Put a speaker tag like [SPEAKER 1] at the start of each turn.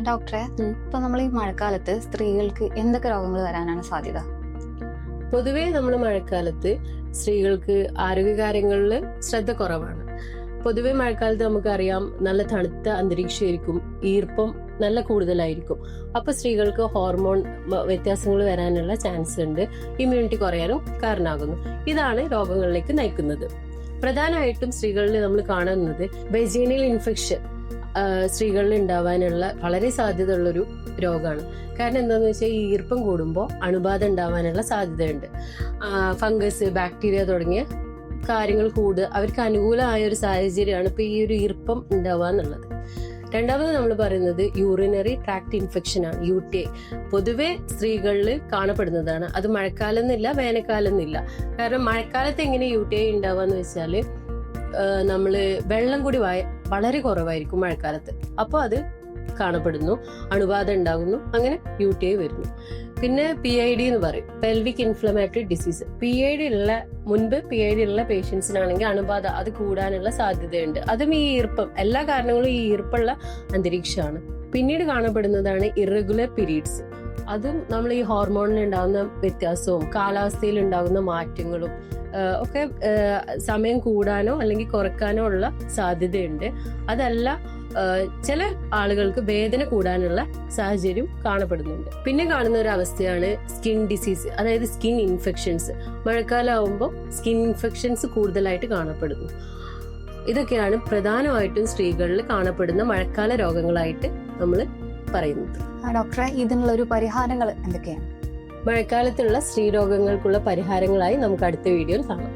[SPEAKER 1] ഡോക്ടറെ, ഇപ്പൊ നമ്മൾ ഈ മഴക്കാലത്ത് സ്ത്രീകൾക്ക് എന്തൊക്കെ രോഗങ്ങൾ വരാനാണ് സാധ്യത?
[SPEAKER 2] പൊതുവേ നമ്മൾ മഴക്കാലത്ത് സ്ത്രീകൾക്ക് ആരോഗ്യകാര്യങ്ങളിൽ ശ്രദ്ധ കുറവാണ്. പൊതുവെ മഴക്കാലത്ത് നമുക്കറിയാം നല്ല തണുത്ത അന്തരീക്ഷമായിരിക്കും, ഈർപ്പം നല്ല കൂടുതലായിരിക്കും. അപ്പൊ സ്ത്രീകൾക്ക് ഹോർമോൺ വ്യത്യാസങ്ങൾ വരാനുള്ള ചാൻസ് ഉണ്ട്, ഇമ്മ്യൂണിറ്റി കുറയാനും കാരണമാകുന്നു. ഇതാണ് രോഗങ്ങളിലേക്ക് നയിക്കുന്നത്. പ്രധാനമായിട്ടും സ്ത്രീകളിൽ നമ്മൾ കാണുന്നത് വെജീനൽ ഇൻഫെക്ഷൻ സ്ത്രീകളിൽ ഉണ്ടാവാനുള്ള വളരെ സാധ്യത ഉള്ളൊരു രോഗമാണ്. കാരണം എന്താന്ന് വെച്ചാൽ ഈ ഈർപ്പം കൂടുമ്പോൾ അണുബാധ ഉണ്ടാവാനുള്ള സാധ്യതയുണ്ട്. ഫംഗസ്, ബാക്ടീരിയ തുടങ്ങിയ കാര്യങ്ങൾ അവർക്ക് അനുകൂലമായ ഒരു സാഹചര്യമാണ് ഇപ്പൊ ഈ ഒരു ഈർപ്പം ഉണ്ടാവുക എന്നുള്ളത്. രണ്ടാമത് നമ്മൾ പറയുന്നത് യൂറിനറി ട്രാക്ട് ഇൻഫെക്ഷൻ ആണ്, UTI. പൊതുവെ സ്ത്രീകളിൽ കാണപ്പെടുന്നതാണ്. അത് മഴക്കാലം എന്നില്ല, വേനൽക്കാലം എന്നില്ല. കാരണം മഴക്കാലത്ത് എങ്ങനെ UTI ഉണ്ടാവാന്ന് വെച്ചാല് നമ്മള് വെള്ളം കൂടി വളരെ കുറവായിരിക്കും മഴക്കാലത്ത്. അപ്പോൾ അത് കാണപ്പെടുന്നു, അണുബാധ ഉണ്ടാകുന്നു, അങ്ങനെ UTI വരുന്നു. പിന്നെ PID എന്ന് പറയും, പെൽവിക് ഇൻഫ്ലമേറ്ററി ഡിസീസ്. മുൻപ് PID ഉള്ള പേഷ്യൻസിനാണെങ്കിൽ അണുബാധ അത് കൂടാനുള്ള സാധ്യതയുണ്ട്. അതും ഈ ഈർപ്പം, എല്ലാ കാരണങ്ങളും ഈ ഈർപ്പുള്ള അന്തരീക്ഷമാണ്. പിന്നീട് കാണപ്പെടുന്നതാണ് ഇറഗുലർ പീരീഡ്സ്. അതും നമ്മൾ ഈ ഹോർമോണിൽ ഉണ്ടാകുന്ന വ്യത്യാസവും കാലാവസ്ഥയിൽ ഉണ്ടാകുന്ന മാറ്റങ്ങളും ഒക്കെ സമയം കൂടാനോ അല്ലെങ്കിൽ കുറയ്ക്കാനോ ഉള്ള സാധ്യതയുണ്ട്. അതല്ല, ചില ആളുകൾക്ക് വേദന കൂടാനുള്ള സാഹചര്യം കാണപ്പെടുന്നുണ്ട്. പിന്നെ കാണുന്ന ഒരു അവസ്ഥയാണ് സ്കിൻ ഡിസീസ്, അതായത് സ്കിൻ ഇൻഫെക്ഷൻസ്. മഴക്കാലം ആവുമ്പോൾ സ്കിൻ ഇൻഫെക്ഷൻസ് കൂടുതലായിട്ട് കാണപ്പെടുന്നു. ഇതൊക്കെയാണ് പ്രധാനമായിട്ടും സ്ത്രീകളിൽ കാണപ്പെടുന്ന മഴക്കാല രോഗങ്ങളായിട്ട് നമ്മൾ പറയുന്നത്.
[SPEAKER 1] ഡോക്ടറെ, ഇതിനുള്ള ഒരു പരിഹാരങ്ങൾ എന്തൊക്കെയാണ്?
[SPEAKER 2] മഴക്കാലത്തുള്ള സ്ത്രീ രോഗങ്ങൾക്കുള്ള പരിഹാരങ്ങളായി നമുക്ക് അടുത്ത വീഡിയോയിൽ കാണാം.